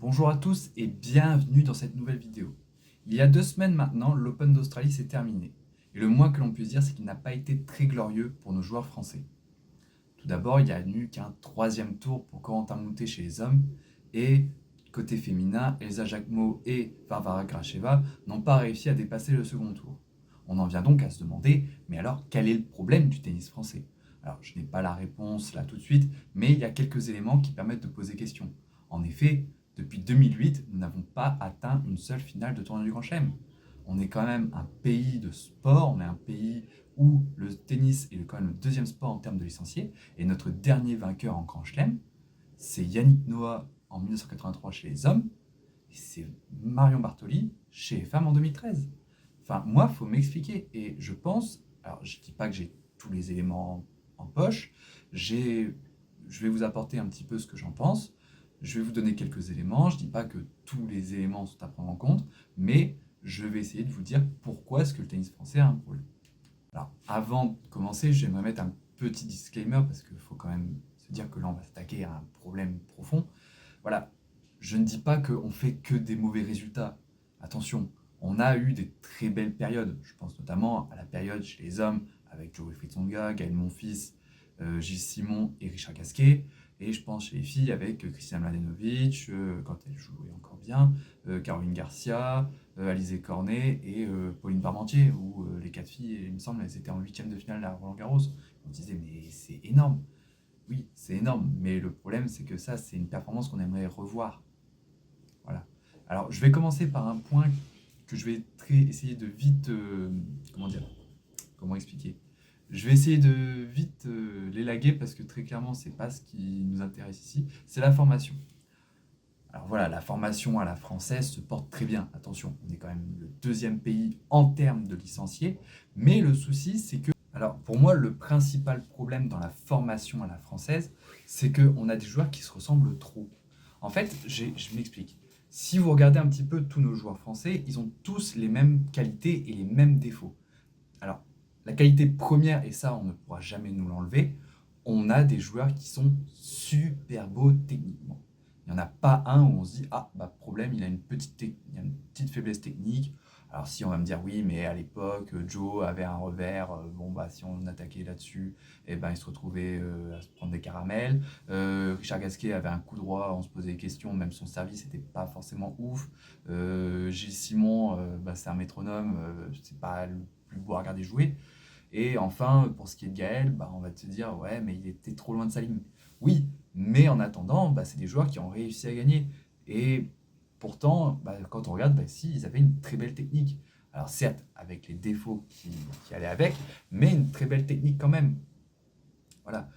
Bonjour à tous et bienvenue dans cette nouvelle vidéo. Il y a 2 semaines maintenant, l'Open d'Australie s'est terminé. Et le moins que l'on puisse dire, c'est qu'il n'a pas été très glorieux pour nos joueurs français. Tout d'abord, il n'y a eu qu'un troisième tour pour Corentin Moutet chez les hommes. Et côté féminin, Elsa Jacquemot et Varvara Gracheva n'ont pas réussi à dépasser le second tour. On en vient donc à se demander, mais alors quel est le problème du tennis français? Alors je n'ai pas la réponse là tout de suite, mais il y a quelques éléments qui permettent de poser question. En effet, depuis 2008, nous n'avons pas atteint une seule finale de tournoi du Grand Chelem. On est quand même un pays de sport, on est un pays où le tennis est quand même le deuxième sport en termes de licenciés, et notre dernier vainqueur en Grand Chelem, c'est Yannick Noah en 1983 chez les hommes, et c'est Marion Bartoli chez les femmes en 2013. Enfin, moi, il faut m'expliquer, et je pense, alors je ne dis pas que j'ai tous les éléments en poche, je vais vous apporter un petit peu ce que j'en pense, je vais vous donner quelques éléments, je ne dis pas que tous les éléments sont à prendre en compte, mais je vais essayer de vous dire pourquoi est-ce que le tennis français a un problème. Alors, avant de commencer, j'aimerais mettre un petit disclaimer parce qu'il faut quand même se dire que là, on va s'attaquer à un problème profond. Voilà, je ne dis pas qu'on fait que des mauvais résultats. Attention, on a eu des très belles périodes. Je pense notamment à la période chez les hommes avec Joe Wilfried Tsonga, Gaël Monfils, Gilles Simon et Richard Gasquet. Et je pense chez les filles avec Kristina Mladenovic, quand elle jouait encore bien, Caroline Garcia, Alizé Cornet et Pauline Parmentier, où les 4 filles, il me semble, elles étaient en huitième de finale à Roland-Garros. On disait, mais c'est énorme. Oui, c'est énorme, mais le problème, c'est que ça, c'est une performance qu'on aimerait revoir. Voilà. Alors, je vais commencer par un point que je vais essayer de vite... comment dire? Comment expliquer? Je vais essayer de vite l'élaguer parce que très clairement, c'est pas ce qui nous intéresse ici. C'est la formation. Alors voilà, la formation à la française se porte très bien. Attention, on est quand même le deuxième pays en termes de licenciés. Mais le souci, c'est que... Alors pour moi, le principal problème dans la formation à la française, c'est qu'on a des joueurs qui se ressemblent trop. En fait, je m'explique. Si vous regardez un petit peu tous nos joueurs français, ils ont tous les mêmes qualités et les mêmes défauts. Alors, la qualité première, et ça on ne pourra jamais nous l'enlever, on a des joueurs qui sont super beaux techniquement. Il n'y en a pas un où on se dit, ah, bah problème, il a il a une petite faiblesse technique. Alors si on va me dire, oui, mais à l'époque, Joe avait un revers, bon, bah si on attaquait là-dessus, eh ben, il se retrouvait à se prendre des caramels. Richard Gasquet avait un coup droit, on se posait des questions, même son service n'était pas forcément ouf. Gilles Simon, bah, c'est un métronome, c'est pas le plus beau à regarder jouer. Et enfin, pour ce qui est de Gaël, bah, on va te dire, ouais, mais il était trop loin de sa ligne. Oui, mais en attendant, bah, c'est des joueurs qui ont réussi à gagner. Et pourtant, bah, quand on regarde, bah, si, ils avaient une très belle technique. Alors certes, avec les défauts qui allaient avec, mais une très belle technique quand même. Voilà.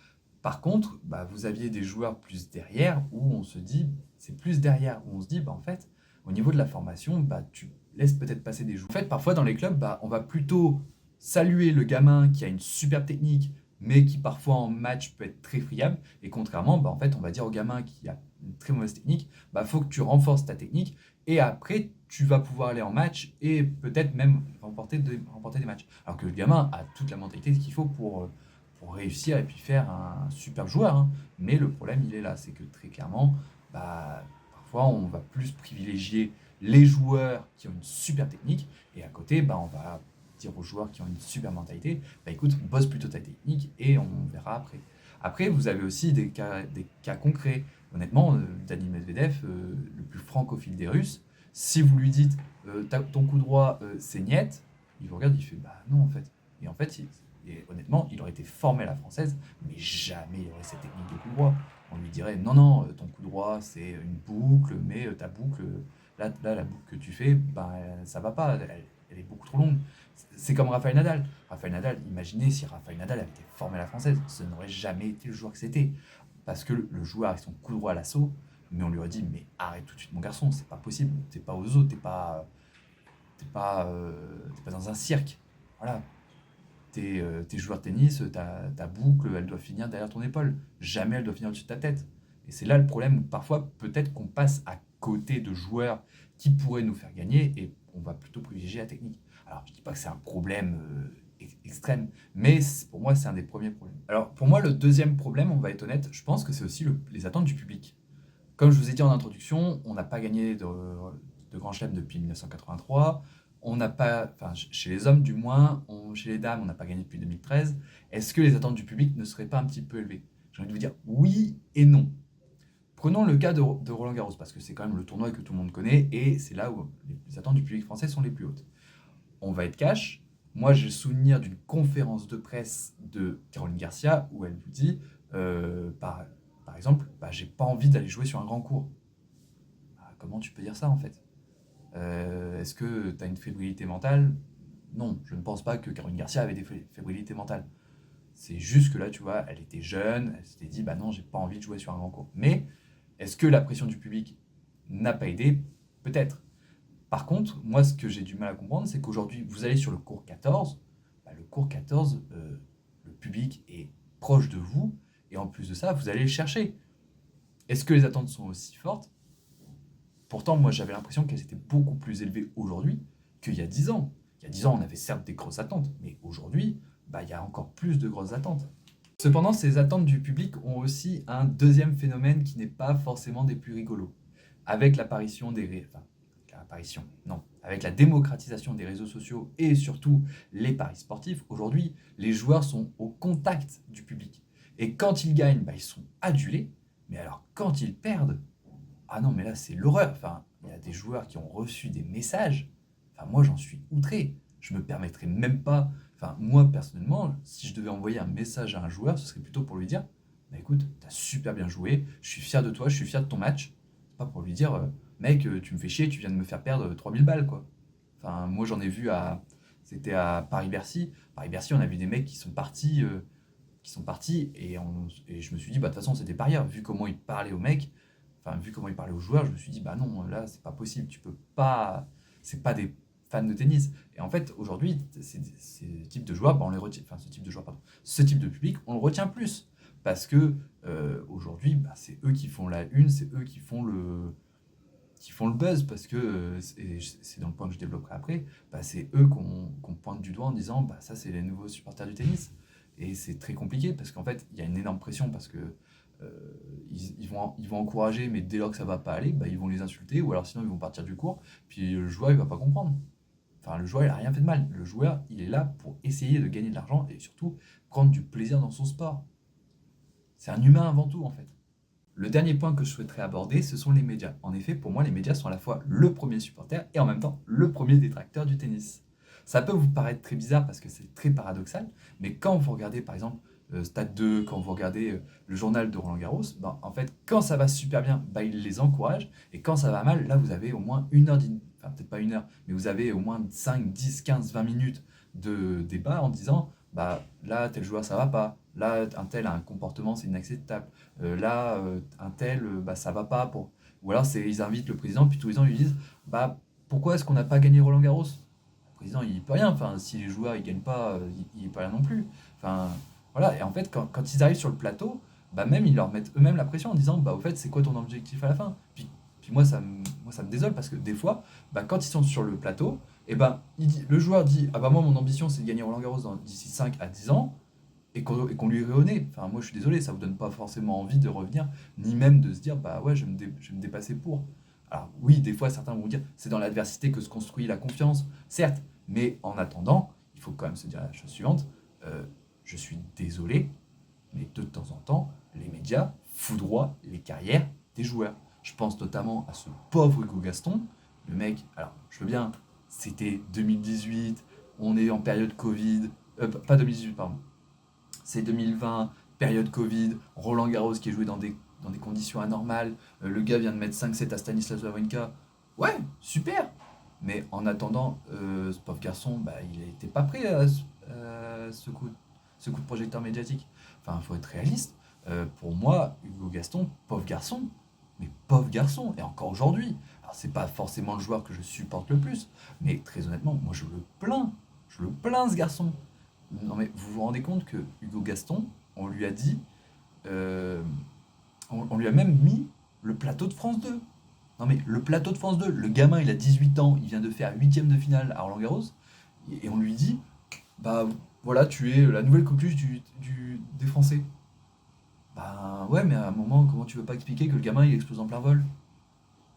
Par contre, bah, vous aviez des joueurs plus derrière où on se dit, c'est plus derrière, où on se dit, bah, en fait, au niveau de la formation, bah, tu laisses peut-être passer des joueurs. En fait, parfois dans les clubs, bah, on va plutôt saluer le gamin qui a une super technique, mais qui parfois en match peut être très friable. Et contrairement, bah, en fait, on va dire au gamin qui a une très mauvaise technique, bah, faut que tu renforces ta technique. Et après, tu vas pouvoir aller en match et peut-être même remporter des matchs. Alors que le gamin a toute la mentalité qu'il faut pour réussir et puis faire un super joueur, hein. Mais le problème, il est là, c'est que très clairement, bah, parfois, on va plus privilégier les joueurs qui ont une super technique, et à côté, bah, on va dire aux joueurs qui ont une super mentalité, bah écoute, bosse plutôt ta technique et on verra après. Après, vous avez aussi des cas concrets. Honnêtement, Dani Medvedev, le plus francophile des Russes, si vous lui dites ton coup droit c'est niet, il vous regarde, il fait bah non en fait. Et en fait, et honnêtement, il aurait été formé à la française, mais jamais il aurait cette technique de coup droit. On lui dirait non, non, ton coup droit c'est une boucle, mais ta boucle, là, la boucle que tu fais, ben, ça va pas, elle est beaucoup trop longue. C'est comme Rafael Nadal. Rafael Nadal, imaginez si Rafael Nadal avait été formé à la française, ce n'aurait jamais été le joueur que c'était. Parce que le joueur avec son coup droit à l'assaut, mais on lui aurait dit mais arrête tout de suite mon garçon, c'est pas possible, t'es pas aux zoo, t'es pas dans un cirque. Voilà, t'es joueur de tennis, ta boucle, elle doit finir derrière ton épaule. Jamais elle doit finir au-dessus de ta tête. Et c'est là le problème où parfois, peut-être qu'on passe à côté de joueurs qui pourraient nous faire gagner et on va plutôt privilégier la technique. Alors, je dis pas que c'est un problème extrême, mais pour moi, c'est un des premiers problèmes. Alors, pour moi, le deuxième problème, on va être honnête, je pense que c'est aussi les attentes du public. Comme je vous ai dit en introduction, on n'a pas gagné de Grand Chelem depuis 1983. On n'a pas, enfin, chez les hommes du moins, chez les dames, on n'a pas gagné depuis 2013. Est-ce que les attentes du public ne seraient pas un petit peu élevées? J'ai envie de vous dire oui et non. Prenons le cas de Roland Garros, parce que c'est quand même le tournoi que tout le monde connaît, et c'est là où les attentes du public français sont les plus hautes. On va être cash. Moi, j'ai le souvenir d'une conférence de presse de Caroline Garcia, où elle vous dit, par exemple, bah, j'ai pas envie d'aller jouer sur un grand court. Bah, comment tu peux dire ça, en fait? Est-ce que tu as une fébrilité mentale? Non, je ne pense pas que Caroline Garcia avait des fébrilités mentales. C'est juste que là, tu vois, elle était jeune, elle s'était dit, bah non, j'ai pas envie de jouer sur un grand court. Mais est-ce que la pression du public n'a pas aidé? Peut-être. Par contre, moi, ce que j'ai du mal à comprendre, c'est qu'aujourd'hui, vous allez sur le cours 14, bah, le cours 14, le public est proche de vous, et en plus de ça, vous allez le chercher. Est-ce que les attentes sont aussi fortes? Pourtant, moi, j'avais l'impression qu'elles étaient beaucoup plus élevées aujourd'hui qu'il y a 10 ans. Il y a 10 ans, on avait certes des grosses attentes, mais aujourd'hui, bah, il y a encore plus de grosses attentes. Cependant, ces attentes du public ont aussi un deuxième phénomène qui n'est pas forcément des plus rigolos. Avec l'apparition avec la démocratisation des réseaux sociaux et surtout les paris sportifs, aujourd'hui, les joueurs sont au contact du public. Et quand ils gagnent, bah, ils sont adulés, mais alors quand ils perdent, ah non, mais là, c'est l'horreur. Enfin, il y a des joueurs qui ont reçu des messages. Enfin, moi, j'en suis outré. Je me permettrais même pas. Enfin, moi, personnellement, si je devais envoyer un message à un joueur, ce serait plutôt pour lui dire, bah écoute, t'as super bien joué, je suis fier de toi, je suis fier de ton match. C'est pas pour lui dire, mec, tu me fais chier, tu viens de me faire perdre 3000 balles, quoi. Enfin, moi, j'en ai vu à. C'était à Paris-Bercy. Paris-Bercy, on a vu des mecs qui sont partis et je me suis dit, bah de toute façon, c'était pas rien. Vu comment ils parlaient aux mecs, enfin, vu comment il parlait aux joueurs, je me suis dit, bah non, là, c'est pas possible, tu peux pas, c'est pas des fans de tennis. Et en fait, aujourd'hui, ces types de joueurs, bah, on les retient, enfin, ce type de joueurs, pardon, ce type de public, on le retient plus. Parce que aujourd'hui, bah, c'est eux qui font la une, c'est eux qui font le buzz, parce que, c'est dans le point que je développerai après, bah, c'est eux qu'on pointe du doigt en disant, bah ça, c'est les nouveaux supporters du tennis. Et c'est très compliqué, parce qu'en fait, il y a une énorme pression, parce que ils vont encourager, mais dès lors que ça va pas aller, bah, ils vont les insulter, ou alors sinon ils vont partir du cours, puis le joueur il va pas comprendre. Enfin, le joueur il a rien fait de mal. Le joueur il est là pour essayer de gagner de l'argent et surtout prendre du plaisir dans son sport. C'est un humain avant tout en fait. Le dernier point que je souhaiterais aborder, ce sont les médias. En effet, pour moi, les médias sont à la fois le premier supporter et en même temps le premier détracteur du tennis. Ça peut vous paraître très bizarre parce que c'est très paradoxal, mais quand vous regardez par exemple Stade 2, quand vous regardez le journal de Roland Garros, ben, en fait, quand ça va super bien, ben, il les encourage, et quand ça va mal, là vous avez au moins une heure, enfin peut-être pas une heure, mais vous avez au moins 5, 10, 15, 20 minutes de débat en disant, bah là tel joueur ça va pas, là un tel a un comportement c'est inacceptable, là un tel bah ça va pas pour, ou alors ils invitent le président puis tous les ans ils lui disent bah pourquoi est-ce qu'on n'a pas gagné Roland Garros? Le président il peut rien, enfin si les joueurs ils gagnent pas, il est pas là non plus, enfin voilà. Et en fait quand ils arrivent sur le plateau, bah même ils leur mettent eux-mêmes la pression en disant bah au fait c'est quoi ton objectif à la fin, puis moi ça me désole parce que des fois bah, quand ils sont sur le plateau, et ben le joueur dit ah bah moi mon ambition c'est de gagner Roland Garros d'ici 5 à 10 ans, et qu'on lui réhonnait. Enfin, moi, je suis désolé, ça vous donne pas forcément envie de revenir, ni même de se dire, bah ouais, je vais me dépasser pour. Alors, oui, des fois, certains vont dire, c'est dans l'adversité que se construit la confiance, certes, mais en attendant, il faut quand même se dire la chose suivante, je suis désolé, mais de temps en temps, les médias foudroient les carrières des joueurs. Je pense notamment à ce pauvre Hugo Gaston, le mec, alors, je veux bien, c'était 2018, on est en période Covid, pas 2018, pardon, c'est 2020, période Covid, Roland Garros qui est joué dans des conditions anormales, le gars vient de mettre 5-7 à Stanislas Wawrinka. Ouais, super. Mais en attendant, ce pauvre garçon, bah, il n'était pas prêt à ce coup de projecteur médiatique. Enfin, il faut être réaliste. Pour moi, Hugo Gaston, pauvre garçon, mais pauvre garçon, et encore aujourd'hui. Alors, c'est pas forcément le joueur que je supporte le plus, mais très honnêtement, moi je le plains. Je le plains, ce garçon. Non mais vous vous rendez compte que Hugo Gaston, on lui a dit, euh, on lui a même mis le plateau de France 2. Non mais le plateau de France 2, le gamin il a 18 ans, il vient de faire huitième de finale à Roland Garros, et on lui dit, bah voilà, tu es la nouvelle coqueluche des Français. Ben ouais, mais à un moment, comment tu veux pas expliquer que le gamin il explose en plein vol?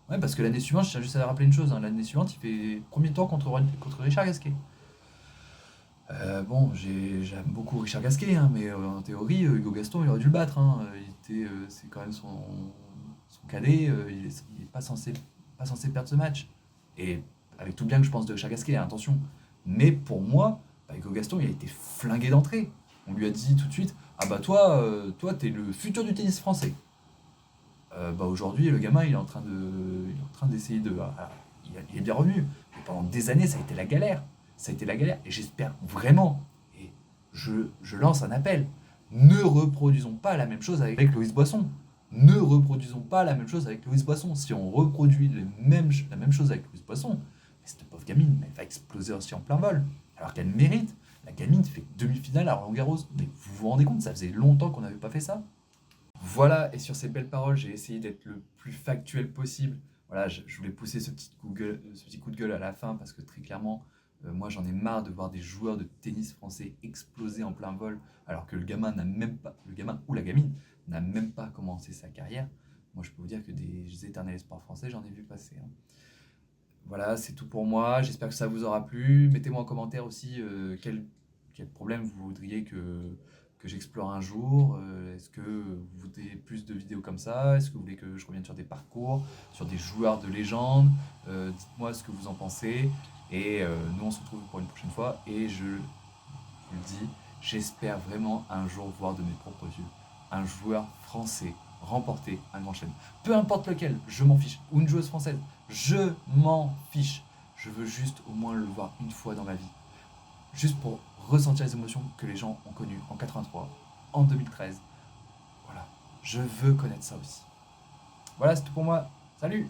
Ouais, parce que l'année suivante, je tiens juste à rappeler une chose, hein, l'année suivante, il fait premier tour contre Richard Gasquet. Bon, j'aime beaucoup Richard Gasquet, hein, mais en théorie, Hugo Gaston, il aurait dû le battre, hein. C'est quand même son cadet, il est pas censé perdre ce match. Et avec tout le bien que je pense de Richard Gasquet, hein, attention. Mais pour moi, bah, Hugo Gaston, il a été flingué d'entrée. On lui a dit tout de suite, ah bah toi, t'es le futur du tennis français. Bah aujourd'hui, le gamin, il est en train d'essayer de. Il est bien revenu. Mais pendant des années, ça a été la galère. Ça a été la galère. Et j'espère vraiment, et je lance un appel, ne reproduisons pas la même chose avec Loïs Boisson. Ne reproduisons pas la même chose avec Loïs Boisson. Si on reproduit la même chose avec Loïs Boisson, mais cette pauvre gamine, elle va exploser aussi en plein vol. Alors qu'elle mérite. La gamine fait demi-finale à Roland-Garros. Mais vous vous rendez compte, ça faisait longtemps qu'on n'avait pas fait ça. Voilà, et sur ces belles paroles, j'ai essayé d'être le plus factuel possible. Voilà, je voulais pousser ce petit coup de gueule à la fin parce que très clairement, moi j'en ai marre de voir des joueurs de tennis français exploser en plein vol alors que le gamin ou la gamine n'a même pas commencé sa carrière. Moi je peux vous dire que des éternels espoirs français, j'en ai vu passer, hein. Voilà, c'est tout pour moi. J'espère que ça vous aura plu. Mettez-moi en commentaire aussi quel problème vous voudriez que j'explore un jour. Est-ce que vous voulez plus de vidéos comme ça? Est-ce que vous voulez que je revienne sur des parcours, sur des joueurs de légende? Dites-moi ce que vous en pensez. Et nous, on se retrouve pour une prochaine fois. Et je vous le dis, j'espère vraiment un jour voir de mes propres yeux un joueur français remporter un grand chelem. Peu importe lequel, je m'en fiche. Ou une joueuse française, je m'en fiche. Je veux juste au moins le voir une fois dans ma vie. Juste pour ressentir les émotions que les gens ont connues en 83, en 2013. Voilà. Je veux connaître ça aussi. Voilà, c'est tout pour moi. Salut!